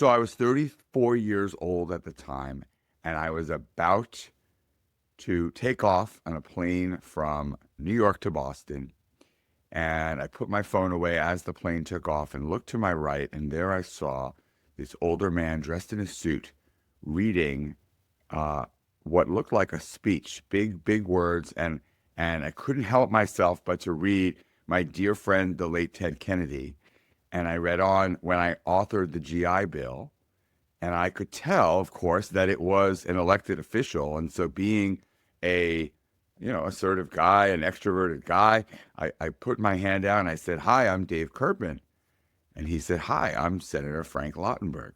So I was 34 years old at the time, and I was about to take off on a plane from New York to Boston. And I put my phone away as the plane took off and looked to my right, and there I saw this older man dressed in a suit reading uh, what looked like a speech, big, big words, and I couldn't help myself but to read my dear friend, the late Ted Kennedy. And I read on when I authored the GI Bill, and I could tell, of course, that it was an elected official. And so being a, assertive guy, an extroverted guy, I put my hand out and I said, "Hi, I'm Dave Kerpen." And he said, "Hi, I'm Senator Frank Lautenberg."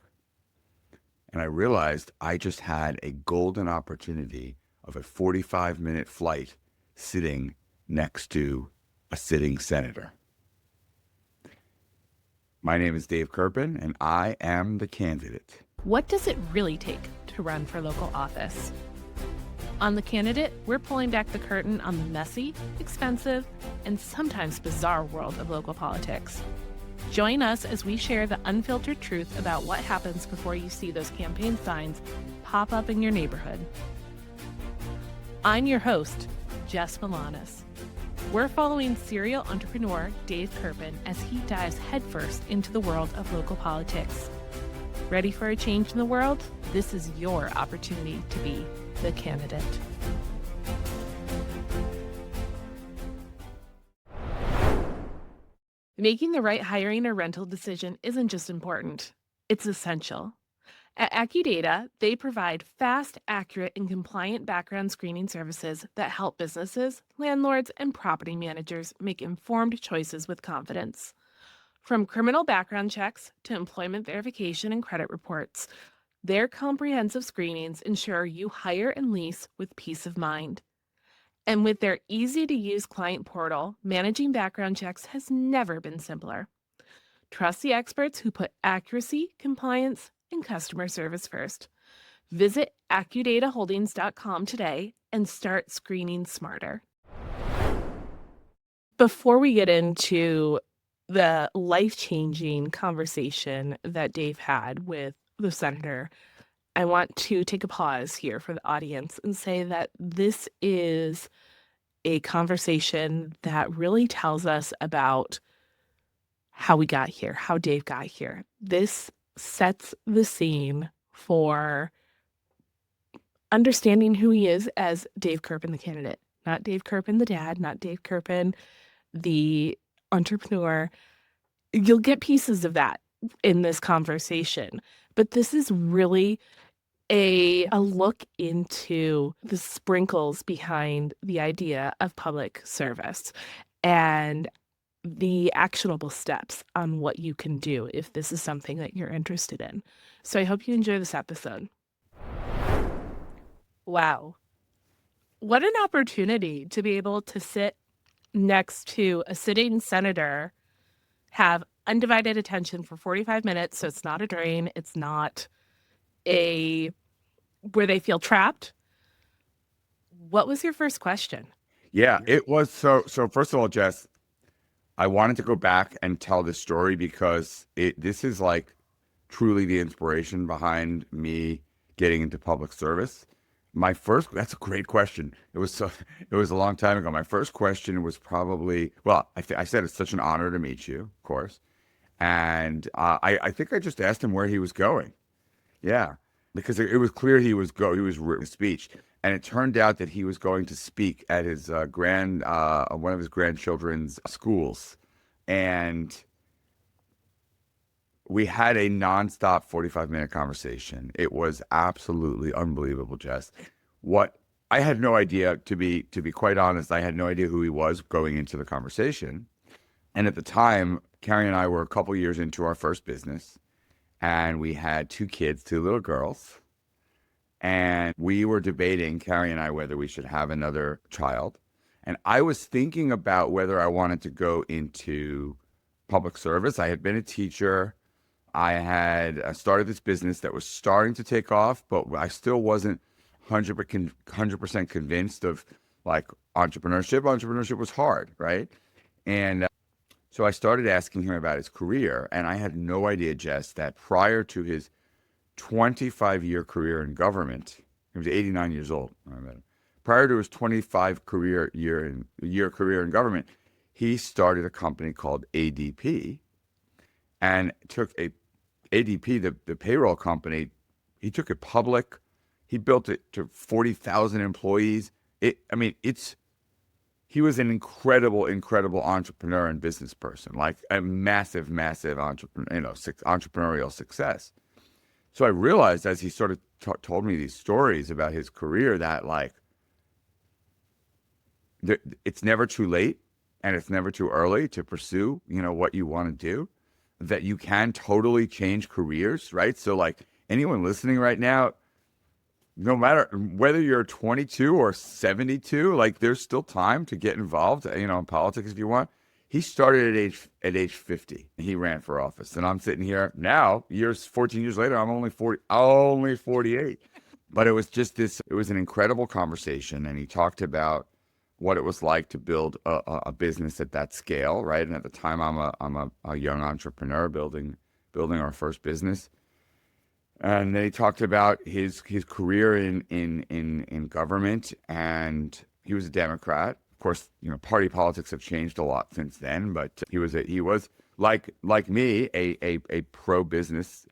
And I realized I just had a golden opportunity of a 45-minute flight sitting next to a sitting senator. My name is Dave Kerpen, and I am the candidate. What does it really take to run for local office? On The Candidate, we're pulling back the curtain on the messy, expensive, and sometimes bizarre world of local politics. Join us as we share the unfiltered truth about what happens before you see those campaign signs pop up in your neighborhood. I'm your host, Jess Milanis. We're following serial entrepreneur Dave Kerpen as he dives headfirst into the world of local politics. Ready for a change in the world? This is your opportunity to be the candidate. Making the right hiring or rental decision isn't just important, it's essential. At AccuData, they provide fast, accurate, and compliant background screening services that help businesses, landlords, and property managers make informed choices with confidence. From criminal background checks to employment verification and credit reports, their comprehensive screenings ensure you hire and lease with peace of mind. And with their easy-to-use client portal, managing background checks has never been simpler. Trust the experts who put accuracy, compliance, and customer service first. Visit accudataholdings.com today and start screening smarter. Before we get into the life-changing conversation that Dave had with the senator, I want to take a pause here for the audience and say that this is a conversation that really tells us about how we got here, how Dave got here. This sets the scene for understanding who he is as Dave Kerpen, the candidate, not Dave Kerpen, the dad, not Dave Kerpen, the entrepreneur. You'll get pieces of that in this conversation, but this is really a look into the sprinkles behind the idea of public service and the actionable steps on what you can do if this is something that you're interested in. So I hope you enjoy this episode. Wow. What an opportunity to be able to sit next to a sitting senator, have undivided attention for 45 minutes. So it's not a drain. It's not where they feel trapped. What was your first question? Yeah, it was so first of all, Jess, I wanted to go back and tell this story because this is like truly the inspiration behind me getting into public service. That's a great question. It was a long time ago. My first question was probably, well, I said it's such an honor to meet you, of course. And I think I just asked him where he was going. Yeah, because it was clear he was written a speech, and it turned out that he was going to speak at his one of his grandchildren's schools, and we had a nonstop 45-minute conversation. It was absolutely unbelievable, Jess. What I had no idea, to be quite honest, I had no idea who he was going into the conversation, and at the time, Carrie and I were a couple years into our first business. And we had two kids, two little girls. And we were debating, Carrie and I, whether we should have another child. And I was thinking about whether I wanted to go into public service. I had been a teacher. I had started this business that was starting to take off, but I still wasn't 100% convinced of like entrepreneurship. Entrepreneurship was hard, right? And So I started asking him about his career, and I had no idea, Jess, that prior to his 25-year career in government, he was 89 years old when I met him. Prior to his 25 career in government, he started a company called ADP and took a ADP, the payroll company, he took it public. He built it to 40,000 employees. I mean, he was an incredible entrepreneur and business person, like a massive entrepreneur, entrepreneurial success. So I realized as he sort of told me these stories about his career that like it's never too late and it's never too early to pursue, what you want to do, that you can totally change careers, right? So like anyone listening right now, no matter whether you're 22 or 72, like there's still time to get involved, in politics if you want. He started at age 50. He ran for office, and I'm sitting here now, 14 years later. I'm only 48. But it was just this. It was an incredible conversation, and he talked about what it was like to build a business at that scale, right? And at the time, I'm a young entrepreneur building our first business. And then he talked about his career in government, and he was a Democrat. Of course, party politics have changed a lot since then, but he was like me, a pro business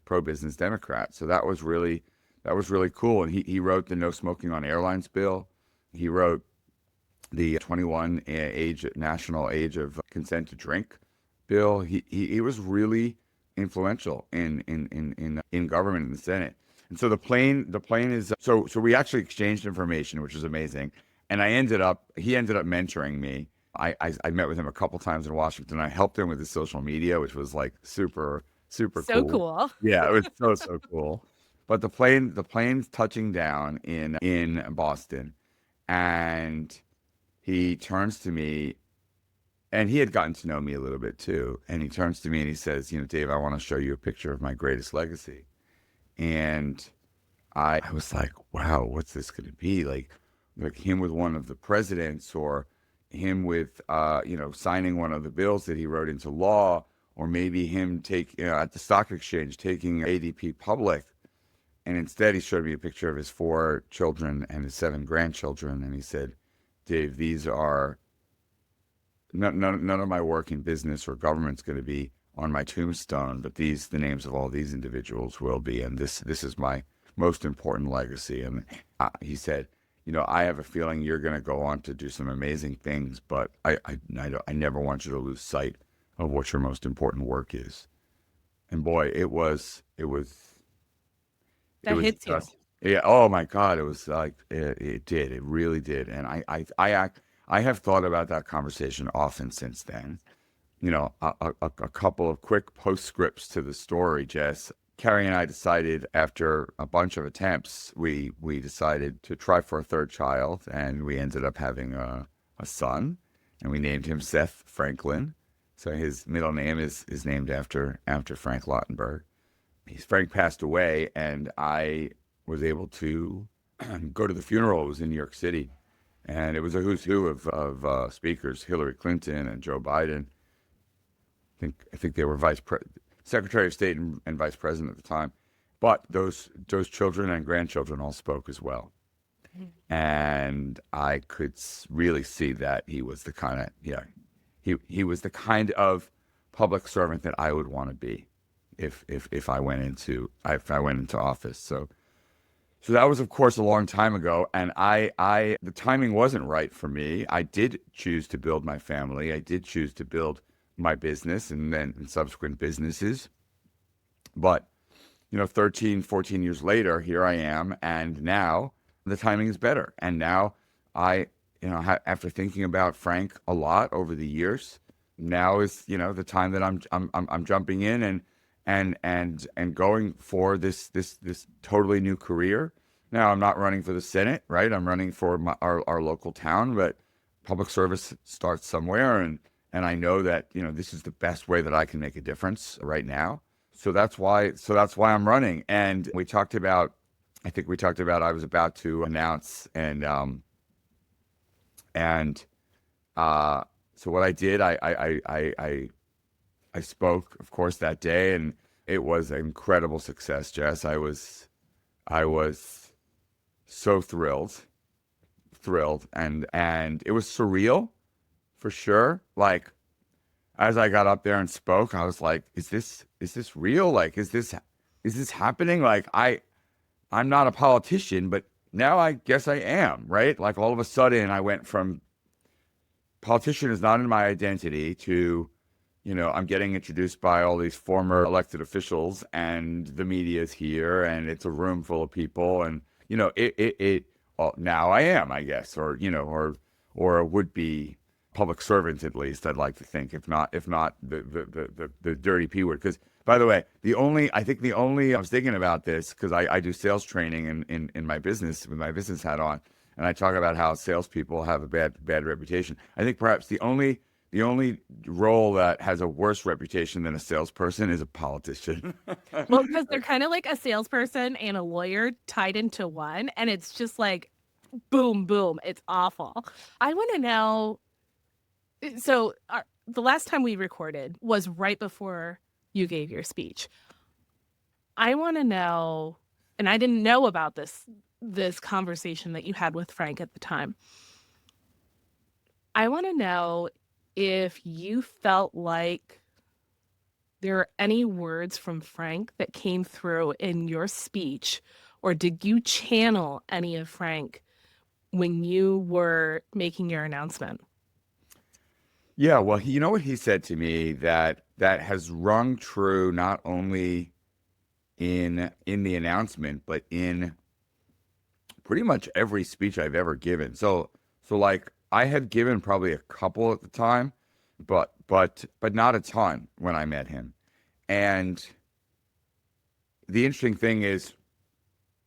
Democrat. So that was really cool. And he wrote the No Smoking on Airlines bill. He wrote the 21 national age of consent to drink bill. He was really influential in government in the Senate. And so the plane is so we actually exchanged information, which was amazing. And he ended up mentoring me. I met with him a couple times in Washington. I helped him with his social media, which was like super So cool. cool. Yeah, it was so cool. But the plane's touching down in Boston, and he turns to me, and he had gotten to know me a little bit too. And he turns to me and he says, Dave, I want to show you a picture of my greatest legacy. And I was like, wow, what's this going to be? Like him with one of the presidents, or him with, signing one of the bills that he wrote into law, or maybe him at the stock exchange taking ADP public. And instead he showed me a picture of his 4 children and his 7 grandchildren. And he said, Dave, these are none of my work in business or government's going to be on my tombstone, but the names of all these individuals will be, and this is my most important legacy. And he said, I have a feeling you're going to go on to do some amazing things, but I never want you to lose sight of what your most important work is. And boy, it was That hits you. just, yeah. Oh my God, it was like it really did. And I have thought about that conversation often since then. A couple of quick postscripts to the story, Jess. Carrie and I decided, after a bunch of attempts, we decided to try for a third child, and we ended up having a son, and we named him Seth Franklin. So his middle name is named after Frank Lautenberg. Frank passed away, and I was able to go to the funeral. It was in New York City, and it was a who's who of speakers: Hillary Clinton and Joe Biden. I think they were Secretary of State and Vice President at the time. But those children and grandchildren all spoke as well, and I could really see that he was the kind of he was the kind of public servant that I would want to be if I went into office. So that was, of course, a long time ago, and the timing wasn't right for me. I did choose to build my family. I did choose to build my business and then subsequent businesses. But 13, 14 years later, here I am, and now the timing is better. And now after thinking about Frank a lot over the years, now is the time that I'm jumping in and going for this totally new career. Now I'm not running for the Senate, right? I'm running for our local town, but public service starts somewhere, and I know that this is the best way that I can make a difference right now. So that's why I'm running. And I think we talked about I was about to announce, and so what I did, I I spoke, of course, that day, and it was an incredible success, Jess. I was so thrilled, and it was surreal for sure. Like as I got up there and spoke, I was like, is this real? Like, is this happening? Like I'm not a politician, but now I guess I am, right? Like all of a sudden I went from politician is not in my identity to, I'm getting introduced by all these former elected officials and the media is here and it's a room full of people and, well, now I am, I guess, or a would be public servant at least, I'd like to think, if not the dirty P word. Because by the way, I was thinking about this because I do sales training in my business with my business hat on. And I talk about how salespeople have a bad reputation. I think perhaps the only role that has a worse reputation than a salesperson is a politician. Well, because they're kind of like a salesperson and a lawyer tied into one, and it's just like boom, boom. It's awful. I want to know. So, the last time we recorded was right before you gave your speech. I want to know, and I didn't know about this conversation that you had with Frank at the time. I want to know if you felt like there are any words from Frank that came through in your speech, or did you channel any of Frank when you were making your announcement? Yeah, well, you know what he said to me that has rung true not only in the announcement, but in pretty much every speech I've ever given. So like I had given probably a couple at the time, but not a ton when I met him. And the interesting thing is,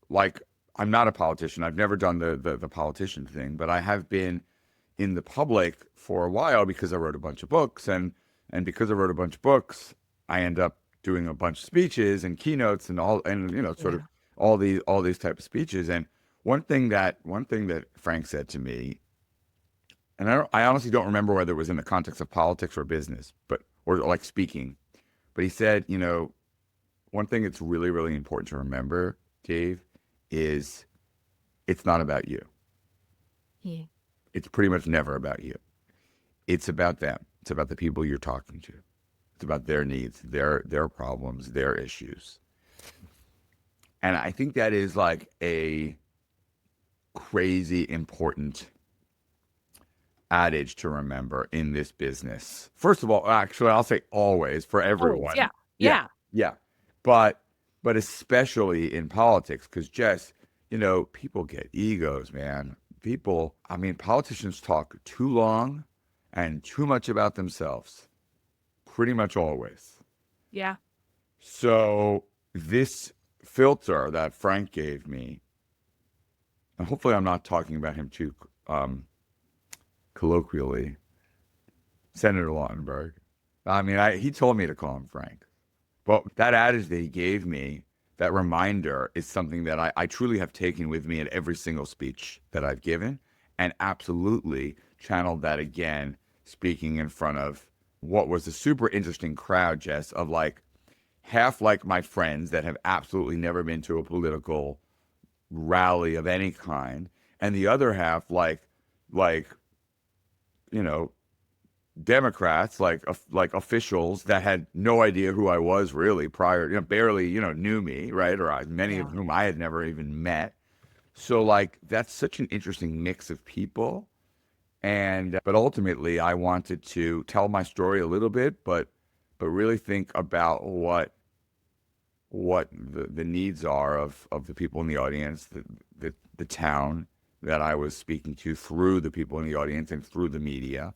like, I'm not a politician. I've never done the politician thing, but I have been in the public for a while because I wrote a bunch of books, and because I wrote a bunch of books, I end up doing a bunch of speeches and keynotes and all, and sort Yeah. of all these type of speeches. And one thing that Frank said to me, and I honestly don't remember whether it was in the context of politics or business, but or like speaking, but he said, one thing that's really, really important to remember, Dave, is it's not about you. Yeah. It's pretty much never about you. It's about them. It's about the people you're talking to. It's about their needs, their problems, their issues. And I think that is like a crazy important adage to remember in this business. First of all, actually, I'll say always for Always. everyone. Yeah. Yeah, Yeah. yeah. But especially in politics, because Jess, people get egos, man. I mean, politicians talk too long and too much about themselves, pretty much always. Yeah. So this filter that Frank gave me, and hopefully I'm not talking about him too colloquially, Senator Lautenberg. I mean, he told me to call him Frank. But that adage that he gave me, that reminder, is something that I truly have taken with me in every single speech that I've given, and absolutely channeled that again, speaking in front of what was a super interesting crowd, Jess, of like half like my friends that have absolutely never been to a political rally of any kind, and the other half like you know Democrats, like officials that had no idea who I was really prior, barely, knew me, right? Or many of Yeah. whom I had never even met. So like that's such an interesting mix of people. And but ultimately I wanted to tell my story a little bit, but really think about what the needs are of the people in the audience, the town that I was speaking to through the people in the audience and through the media.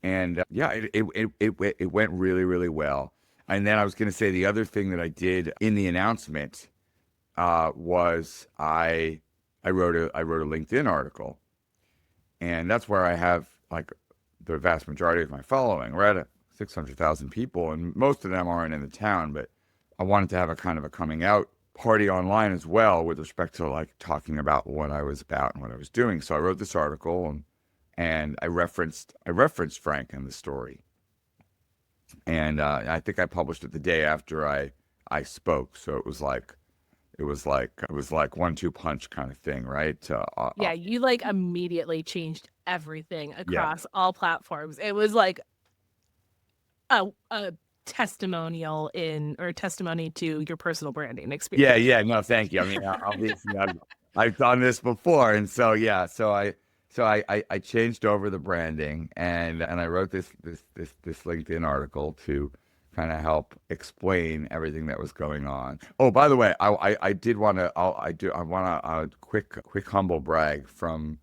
And yeah, it went really, really well. And then I was going to say the other thing that I did in the announcement was I wrote a LinkedIn article, and that's where I have like the vast majority of my following. We're at 600,000 people, and most of them aren't in the town. But I wanted to have a kind of a coming out party online as well with respect to like talking about what I was about and what I was doing. So I wrote this article and I referenced Frank in the story. And I think I published it the day after I spoke. So it was like 1-2 punch kind of thing, right? Yeah, you like immediately changed everything Yeah. across all platforms. It was like a testimonial in or testimony to your personal branding Yeah, experience. yeah, no, thank you. I mean, obviously, I've done this before, and so yeah, so I changed over the branding, and I wrote this LinkedIn article to kind of help explain everything that was going on. Oh, by the way, I did want to I want to quick humble brag from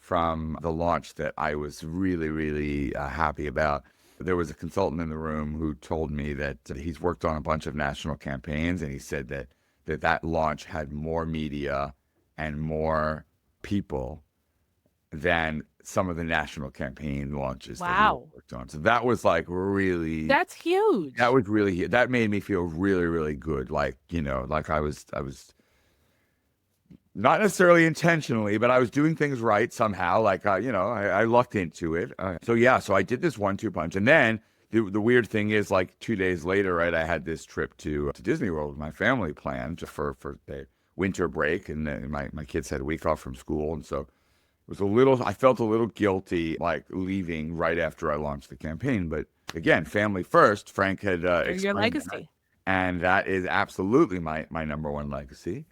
the launch that I was really happy about. There was a consultant in the room who told me that he's worked on a bunch of national campaigns, and he said that launch had more media and more people than some of the national campaign launches that he had Wow. worked on. So that was like really, That's huge. that made me feel really good. Like, like I was not necessarily intentionally, but I was doing things right somehow. Like, I lucked into it. So yeah, so I did this 1-2 punch, and then the weird thing is, like 2 days later, right, I had this trip to Disney World with my family planned for the winter break, and then my kids had a week off from school, and so it was a little. I felt a little guilty, like leaving right after I launched the campaign, but again, family first. Frank had They're your explained that, legacy. and that is absolutely my number one legacy.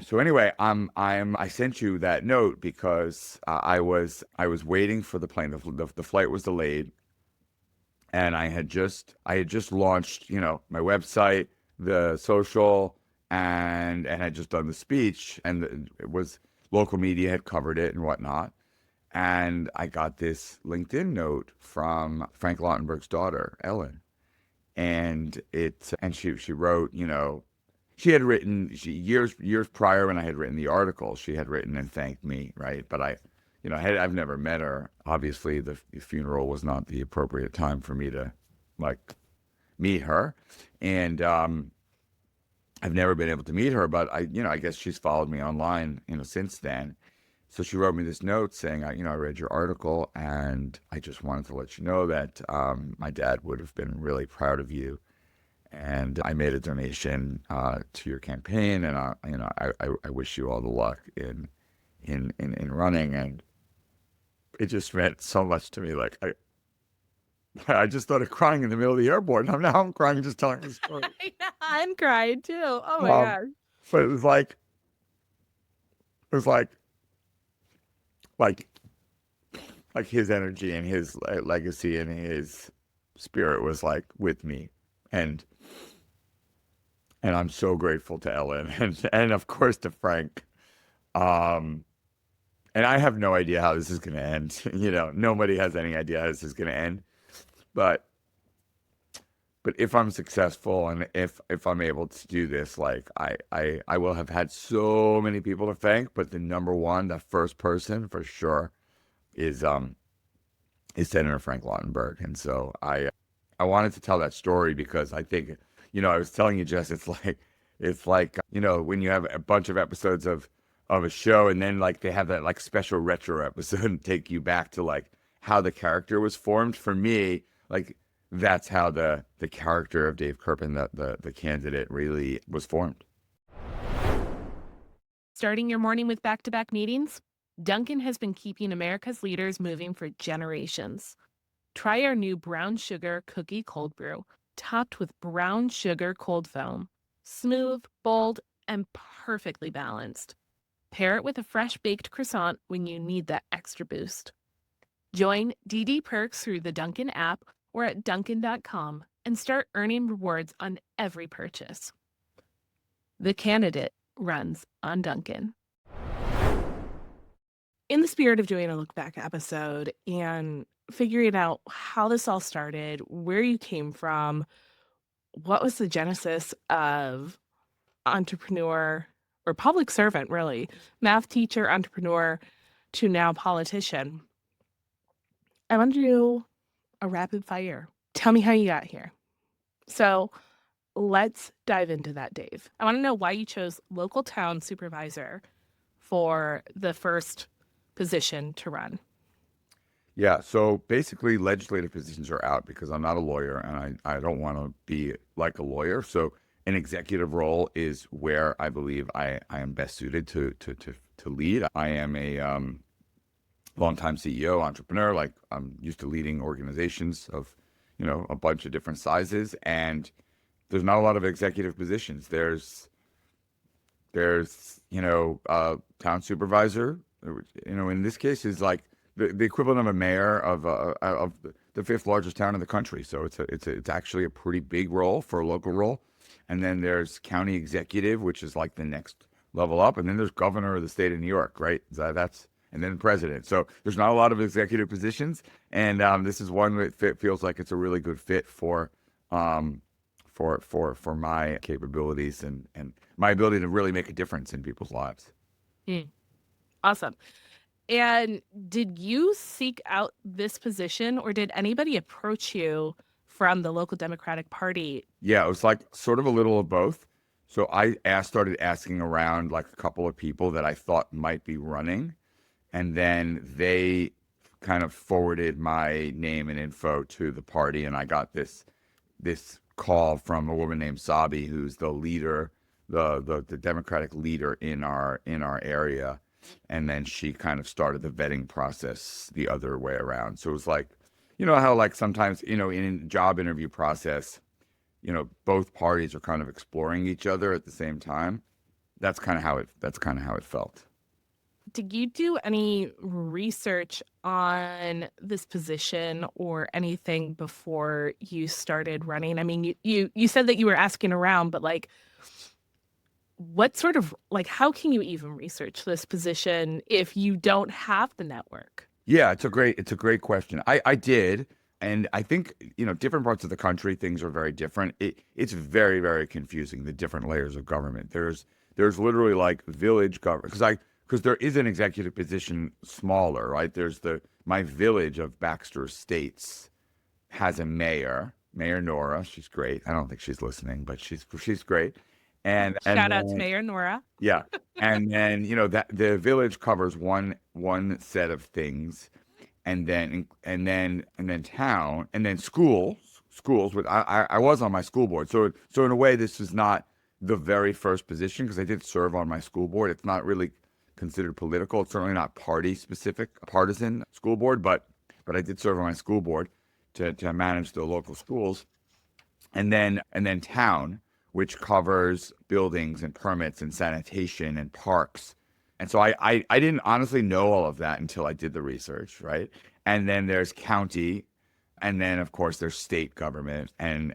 So anyway, I sent you that note because I was waiting for the plane. The flight was delayed, and I had just launched, my website, the social, and had just done the speech, and it was local media had covered it and whatnot. And I got this LinkedIn note from Frank Lautenberg's daughter, Ellen, and she wrote, she had written years prior, when I had written the article, she had written and thanked me, right? But I've never met her. Obviously, the funeral was not the appropriate time for me to like meet her, and I've never been able to meet her. But I guess she's followed me online, since then. So she wrote me this note saying, I read your article, and I just wanted to let you know that my dad would have been really proud of you, and I made a donation to your campaign, and I wish you all the luck in running. And it just meant so much to me. Like I just started crying in the middle of the airport, and now I'm crying just telling the story. I'm crying too. Oh my Um, gosh. but it was like like his energy and his legacy and his spirit was like with me, and I'm so grateful to Ellen and of course to Frank. Um, and I have no idea how this is going to end. Nobody has any idea how this is going to end. But if I'm successful, and if I'm able to do this, like I will have had so many people to thank. But the number one, the first person for sure, is Senator Frank Lautenberg. And so I wanted to tell that story because I think, I was telling you, Jess, it's like when you have a bunch of episodes of a show, and then like they have that like special retro episode and take you back to like how the character was formed. For me, like that's how the character of Dave Kirpin, the candidate, really was formed. Starting your morning with back to back meetings? Dunkin' has been keeping America's leaders moving for generations. Try our new brown sugar cookie cold brew, topped with brown sugar cold foam. Smooth, bold, and perfectly balanced. Pair it with a fresh baked croissant when you need that extra boost. Join DD Perks through the Dunkin' app or at Dunkin.com and start earning rewards on every purchase. The candidate runs on Dunkin'. In the spirit of doing a look back episode and figuring out how this all started, where you came from, what was the genesis of entrepreneur or public servant, really, math teacher, entrepreneur to now politician, I want to do a rapid fire. Tell me how you got here. So let's dive into that, Dave. I want to know why you chose local town supervisor for the first position to run. Yeah, so basically legislative positions are out because I'm not a lawyer and I don't want to be like a lawyer. So an executive role is where I believe I am best suited to lead. I am a longtime CEO, entrepreneur. Like I'm used to leading organizations of, a bunch of different sizes, and there's not a lot of executive positions. There's town supervisor. In this case, is like the equivalent of a mayor of the fifth largest town in the country. So it's actually a pretty big role for a local role. And then there's county executive, which is like the next level up. And then there's governor of the state of New York, right? That's and then president. So there's not a lot of executive positions, and this is one that feels like it's a really good fit um, for my capabilities and my ability to really make a difference in people's lives. Mm, awesome. And did you seek out this position or did anybody approach you from the local Democratic Party? Yeah, it was like sort of a little of both. So started asking around like a couple of people that I thought might be running, and then they kind of forwarded my name and info to the party, and I got this call from a woman named Sabi, who's the leader, the Democratic leader in our area, and then she kind of started the vetting process the other way around. So it was like, how like sometimes in a job interview process, both parties are kind of exploring each other at the same time. That's kind of how it felt. Did you do any research on this position or anything before you started running? I mean, you said that you were asking around, but like what sort of like how can you even research this position if you don't have the network? Yeah, it's a great question. I did, and I think different parts of the country things are very different. It's very very confusing, the different layers of government. There's literally like village government because there is an executive position smaller, right? There's the my village of Baxter Estates has a mayor, Mayor Nora. She's great. I don't think she's listening, but she's great. And Shout out to then Mayor Nora. yeah. And then, that the village covers one set of things, and then town, and then schools with I was on my school board. So in a way this is not the very first position because I did serve on my school board. It's not really considered political. It's certainly not party specific, partisan school board, but I did serve on my school board to manage the local schools, and then town, which covers buildings and permits and sanitation and parks. And so I didn't honestly know all of that until I did the research, right? And then there's county, and then of course there's state government and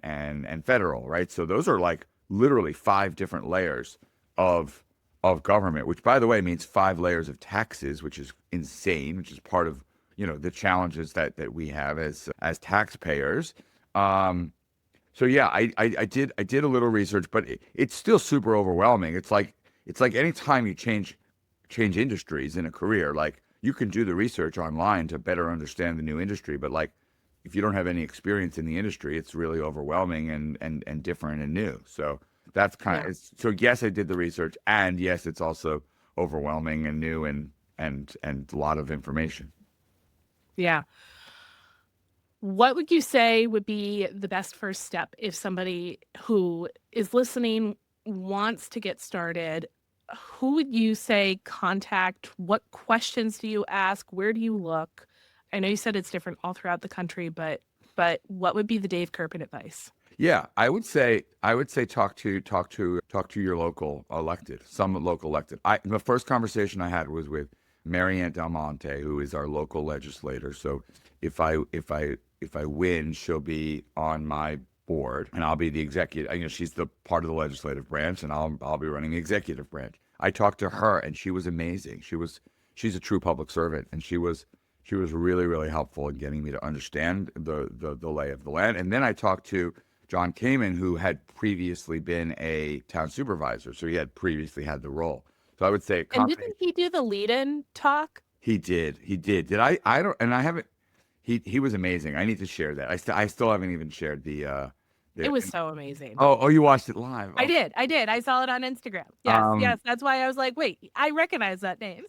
federal, right? So those are like literally five different layers of government, which by the way means five layers of taxes, which is insane, which is part of the challenges that we have as taxpayers. Um, so yeah, I did a little research, but it's still super overwhelming. It's like anytime you change industries in a career, like you can do the research online to better understand the new industry, but like if you don't have any experience in the industry, it's really overwhelming and different and new. So that's kind Yeah. of so yes, I did the research, and yes, it's also overwhelming and new and a lot of information. Yeah. What would you say would be the best first step if somebody who is listening wants to get started? Who would you say contact? What questions do you ask? Where do you look? I know you said it's different all throughout the country, but what would be the Dave Kirpin advice? Yeah, I would say talk to your local elected, some local elected. The first conversation I had was with Marianne Del Monte, who is our local legislator. So if I win, she'll be on my board, and I'll be the executive. She's the part of the legislative branch, and I'll be running the executive branch. I talked to her, and she was amazing. She's a true public servant, and she was really really helpful in getting me to understand the lay of the land. And then I talked to John Kamen, who had previously been a town supervisor, so he had previously had the role. So I would say a And combination. didn't he do the lead-in talk? He did. He did. Did I? I don't. And I haven't. He was amazing. I need to share that. I still haven't even shared It the. was so amazing. Oh, you watched it live. I Oh, did. I did. I saw it on Instagram. Yes, um, yes. That's why I was like, wait, I recognize that name.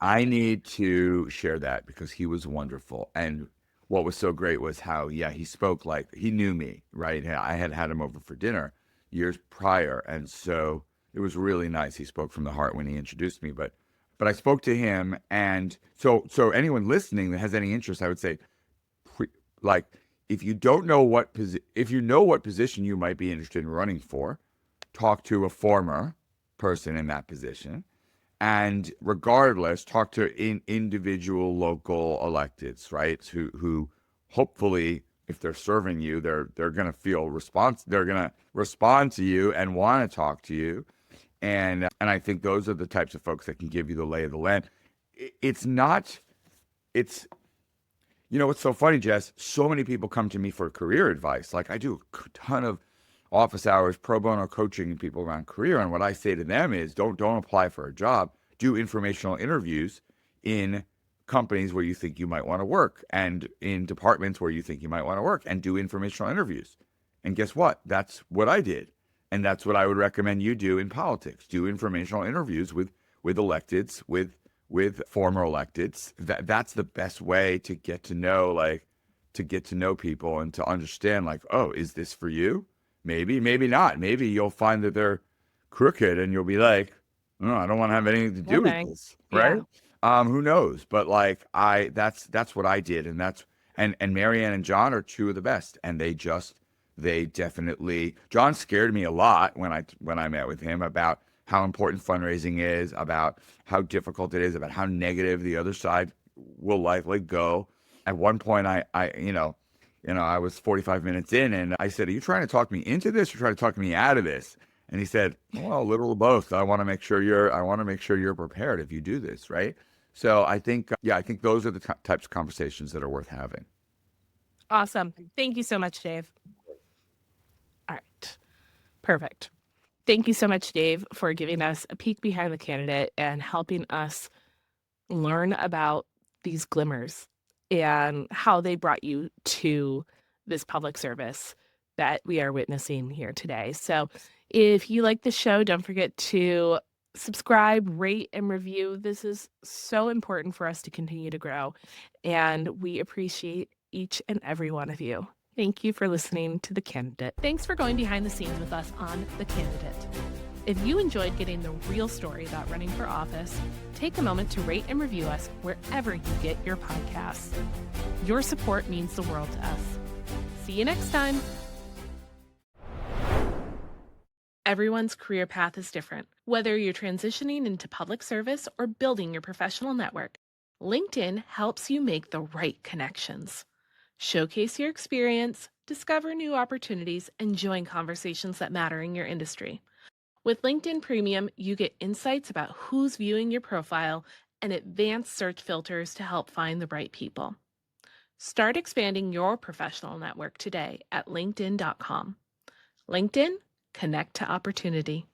I need to share that because he was wonderful. And what was so great was how, yeah, he spoke like he knew me, right? I had had him over for dinner years prior. And so it was really nice. He spoke from the heart when he introduced me. But I spoke to him. And so anyone listening that has any interest, I would say, pre- like, if you don't know if you know what position you might be interested in running for, talk to a former person in that position, and regardless, talk to individual local electeds, right? Who hopefully, if they're serving you, they're gonna feel response. They're gonna respond to you and want to talk to you. And I think those are the types of folks that can give you the lay of the land. It's not. It's what's so funny, Jess? So many people come to me for career advice. Like I do a ton of office hours, pro bono coaching people around career. And what I say to them is don't apply for a job. Do informational interviews in companies where you think you might want to work and in departments where you think you might want to work and do informational interviews. And guess what? That's what I did. And that's what I would recommend you do in politics. Do informational interviews with electeds, with former electeds. That's the best way to get to know people and to understand like, oh, is this for you? Maybe, maybe not. Maybe you'll find that they're crooked and you'll be like, no, I don't want to have anything to No do with thanks. this, Yeah. right? Who knows? But like that's what I did, and Marianne and John are two of the best, and they definitely John scared me a lot when I met with him about how important fundraising is, about how difficult it is, about how negative the other side will likely go. At one point, I was 45 minutes in, and I said, "Are you trying to talk me into this, or trying to talk me out of this?" And he said, "Well, a little of both. I want to make sure you're prepared if you do this, right?" So I think, yeah, I think those are the types of conversations that are worth having. Awesome. Thank you so much, Dave. All right. Perfect. Thank you so much, Dave, for giving us a peek behind the candidate and helping us learn about these glimmers and how they brought you to this public service that we are witnessing here today. So, if you like the show, don't forget to subscribe, rate, and review. This is so important for us to continue to grow, and we appreciate each and every one of you. Thank you for listening to The Candidate. Thanks for going behind the scenes with us on The Candidate. If you enjoyed getting the real story about running for office, take a moment to rate and review us wherever you get your podcasts. Your support means the world to us. See you next time. Everyone's career path is different. Whether you're transitioning into public service or building your professional network, LinkedIn helps you make the right connections. Showcase your experience, discover new opportunities, and join conversations that matter in your industry. With LinkedIn Premium, you get insights about who's viewing your profile and advanced search filters to help find the right people. Start expanding your professional network today at linkedin.com. LinkedIn, connect to opportunity.